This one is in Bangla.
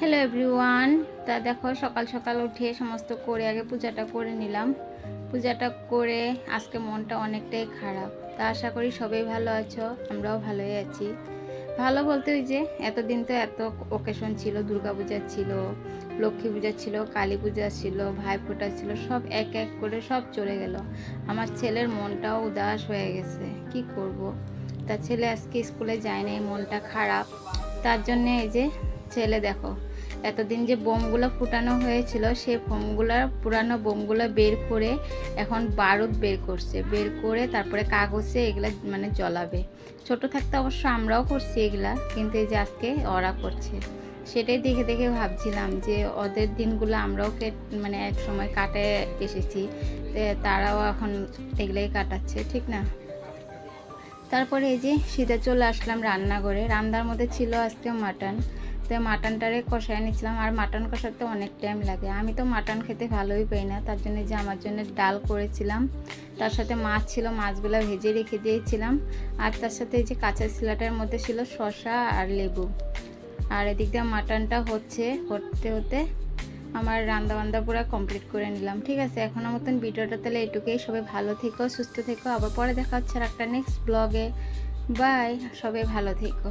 Hello everyone. তা দেখো সকাল সকাল উঠে সমস্ত করে আগে পূজাটা করে নিলাম। পূজাটা করে আজকে মনটা অনেকটাই খারাপ। তা আশা করি সবাই ভালো আছো, আমরাও ভালোই আছি। ভালো বলতে ওই যে এতদিন তো এত ওকেশন ছিল, দুর্গা পূজা ছিল, লক্ষ্মী পূজা ছিল, কালী পূজা ছিল, ভাইফোঁটা ছিল, সব এক এক করে সব চলে গেল। আমার ছেলের মনটাও উদাস হয়ে গেছে, কি করব। তার ছেলে আজকে স্কুলে যায় না, মনটা খারাপ। তার জন্য এই যে ছেলে দেখো এতদিন যে বোমগুলো ফুটানো হয়েছিল সেই পুরানো বোমগুলো বের করে এখন বারুদ বের করছে, বের করে তারপরে কাগজে এগুলা মানে জ্বলাবে। ছোট থাকতে অবশ্য আমরাও করছি এগুলা, কিন্তু এই যে আজকে ওরা করছে। সেটাই দেখে দেখে ভাবছিলাম যে ওদের দিনগুলো আমরাও মানে এক সময় কাটায় এসেছি, তারাও এখন এগুলাই কাটাচ্ছে, ঠিক না? তারপরে এই যে সিধা চলে আসলাম রান্নাঘরে। রান্নার মধ্যে ছিল আজকে মাটন। তো মাটনটারে কষায় নিচ্ছিলাম, আর মাটন কষাতে অনেক টাইম লাগে। আমি তো মাটন খেতে ভালোই পাই না, তার জন্য যে আমার জন্য ডাল করেছিলাম, তার সাথে মাছ ছিল, মাছগুলো ভেজে রেখে দিয়েছিলাম। আর তার সাথে এই যে কাঁচা সিলাটার মধ্যে ছিল শসা আর লেবু। আর এদিক দিয়ে মাটনটা হতে হতে আমার রান্নাবান্না পুরো কমপ্লিট করে নিলাম। ঠিক আছে, এখনো মতন ভিডিওটা তাহলে এটুকুই। সবাই ভালো থেকো, সুস্থ থেকো। আবার পরে দেখা হচ্ছে আর একটা নেক্সট ব্লগে। বাই, সবাই ভালো থেকো।